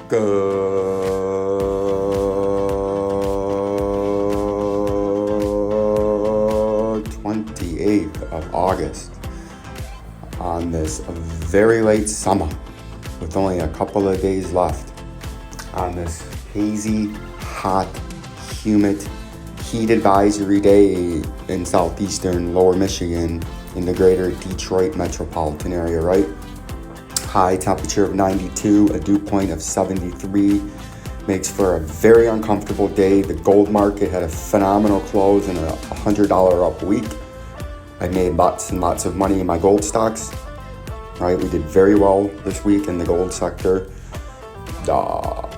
Good 28th of August on this very late summer with only a couple of days left on this hazy, hot, humid, heat advisory day in southeastern lower Michigan in the greater Detroit metropolitan area, right? High temperature of 92, a dew point of 73, makes for a very uncomfortable day. The gold market had a phenomenal close and a $100 up week. I made lots and lots of money in my gold stocks, right? We did very well this week in the gold sector. But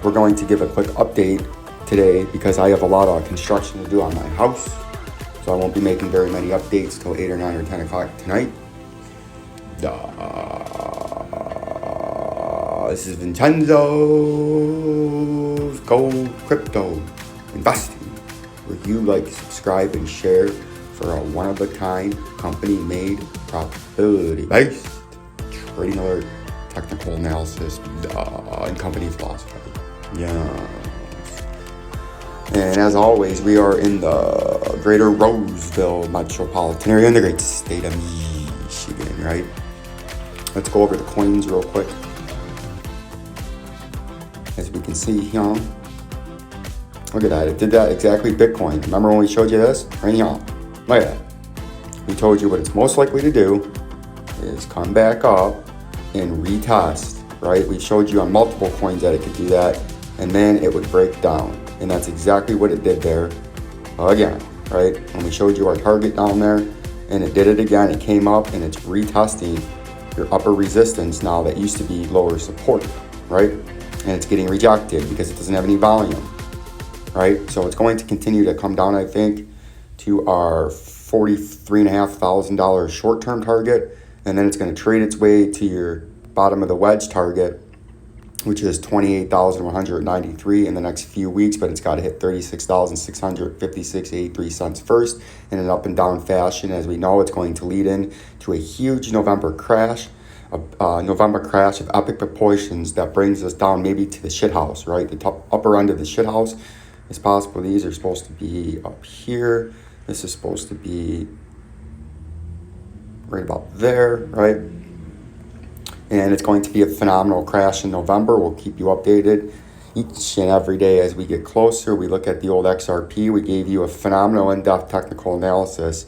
we're going to give a quick update today because I have a lot of construction to do on my house. So I won't be making very many updates till 8 or 9 or 10 o'clock tonight. This is Vincenzo'S Gold Crypto Investing, where you like, subscribe, and share for a one-of-a-kind, company-made, profitability-based trading alert, technical analysis, and company philosophy. Yes. And as always, we are in the greater Roseville metropolitan area in the great state of Michigan, right? Let's go over the coins real quick. As we can see here, look at that. It did that exactly Bitcoin. Remember when we showed you this? Right here. Look at that. We told you what it's most likely to do is come back up and retest, right? We showed you on multiple coins that it could do that, and then it would break down. And that's exactly what it did there again, right? When we showed you our target down there, and it did it again, it came up and it's retesting your upper resistance now that used to be lower support, right? And it's getting rejected because it doesn't have any volume, right? So it's going to continue to come down, I think, to our $43,500 short-term target, and then it's going to trade its way to your bottom of the wedge target, which is $28,193 in the next few weeks, but it's got to hit $36,656.83 first in an up and down fashion. As we know, it's going to lead in to a huge November crash of epic proportions that brings us down maybe to the shithouse, right? The upper end of the shithouse is possible. These are supposed to be up here. This is supposed to be right about there, right? And it's going to be a phenomenal crash in November. We'll keep you updated each and every day as we get closer. We look at the old XRP. We gave you a phenomenal in-depth technical analysis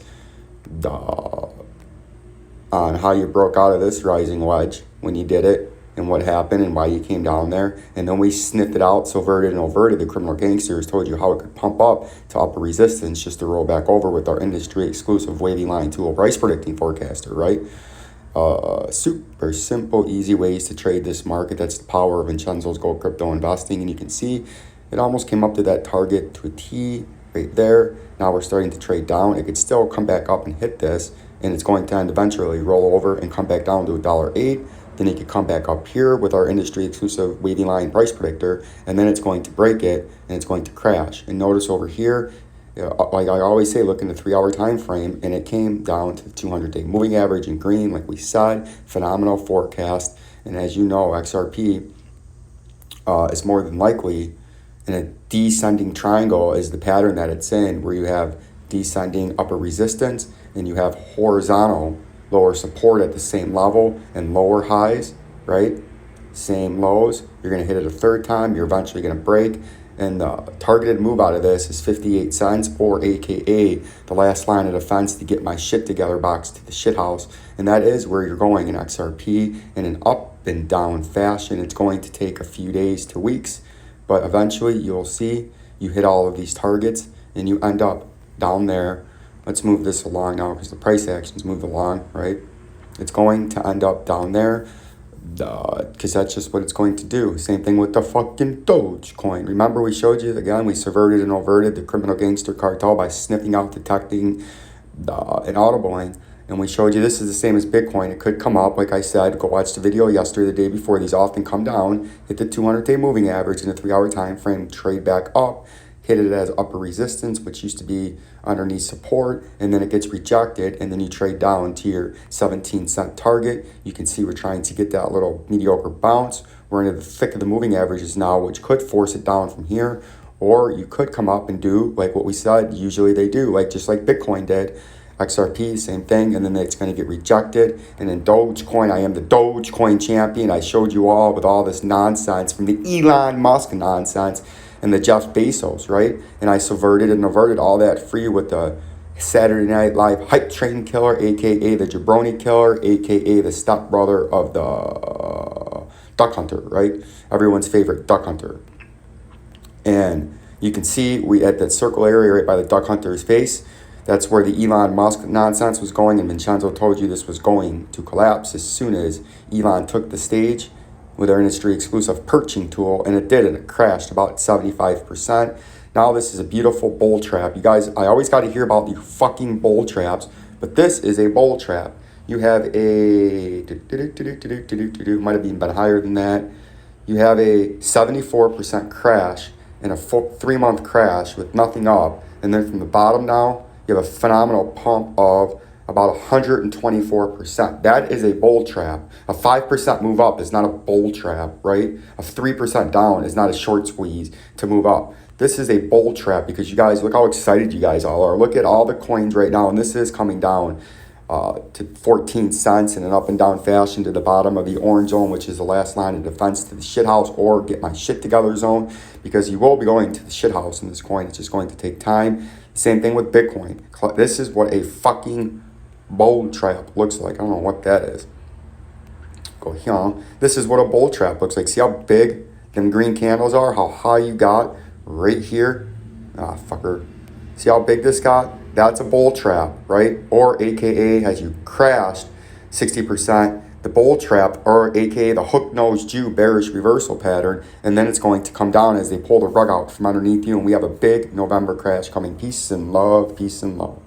on how you broke out of this rising wedge when you did it and what happened and why you came down there. And then we sniffed it out, subverted and overted. The criminal gangsters told you how it could pump up to upper resistance just to roll back over with our industry exclusive wavy line tool price predicting forecaster, right? Super simple, easy ways to trade this market. That's the power of Vincenzo'S Gold Crypto Investing. And you can see it almost came up to that target to a T right there. Now we're starting to trade down. It could still come back up and hit this, and it's going to end eventually roll over and come back down to $1.08. Then it could come back up here with our industry exclusive wavy line price predictor, and then it's going to break it and it's going to crash. And notice over here, like I always say, look in the 3-hour time frame, and it came down to the 200-day moving average in green, like we said. Phenomenal forecast. And as you know, XRP is more than likely in a descending triangle is the pattern that it's in, where you have descending upper resistance and you have horizontal lower support at the same level and lower highs, right? Same lows. You're going to hit it a third time. You're eventually going to break. And the targeted move out of this is 58 cents, or AKA the last line of defense to get my shit together box to the shit house. And that is where you're going in XRP in an up and down fashion. It's going to take a few days to weeks, but eventually you'll see you hit all of these targets and you end up down there. Let's move this along now because the price actions move along, right? It's going to end up down there. Because that's just what it's going to do. Same thing with the fucking Doge coin. Remember we showed you, again, we subverted and overted the criminal gangster cartel by sniffing out, detecting, and audibling. And we showed you this is the same as Bitcoin. It could come up, like I said, go watch the video yesterday, the day before. These often come down, hit the 200-day moving average in a 3-hour time frame, trade back up, hit it as upper resistance, which used to be underneath support, and then it gets rejected, and then you trade down to your 17-cent target. You can see we're trying to get that little mediocre bounce. We're into the thick of the moving averages now, which could force it down from here, or you could come up and do like what we said usually they do, like just like Bitcoin did. XRP, same thing, and then it's going to get rejected. And then Dogecoin, I am the Dogecoin champion. I showed you all with all this nonsense from the Elon Musk nonsense and the Jeff Bezos, right? And I subverted and averted all that for you with the Saturday Night Live hype train killer, aka the jabroni killer, aka the stepbrother of the duck hunter, right? Everyone's favorite duck hunter. And you can see we at that circle area right by the duck hunter's face. That's where the Elon Musk nonsense was going, and Vincenzo told you this was going to collapse as soon as Elon took the stage with our industry-exclusive perching tool, and it did, and it crashed about 75%. Now this is a beautiful bull trap. You guys, I always got to hear about the fucking bull traps, but this is a bull trap. You have a, might have even been higher than that. You have a 74% crash and a 3-month crash with nothing up, and then from the bottom now, you have a phenomenal pump of about 124%. That is a bull trap. A 5% move up is not a bull trap, right? A 3% down is not a short squeeze to move up. This is a bull trap because you guys, look how excited you guys all are. Look at all the coins right now, and this is coming down to 14 cents in an up and down fashion to the bottom of the orange zone, which is the last line of defense to the shit house or get my shit together zone, because you will be going to the shit house in this coin. It's just going to take time. Same thing with Bitcoin. This is what a fucking bull trap looks like. I don't know what that is. Go here. This is what a bull trap looks like. See how big them green candles are? How high you got right here? Ah, fucker. See how big this got? That's a bull trap, right? Or AKA as you crashed 60%, the bull trap, or AKA the hook-nosed Jew bearish reversal pattern, and then it's going to come down as they pull the rug out from underneath you, and we have a big November crash coming. Peace and love, peace and love.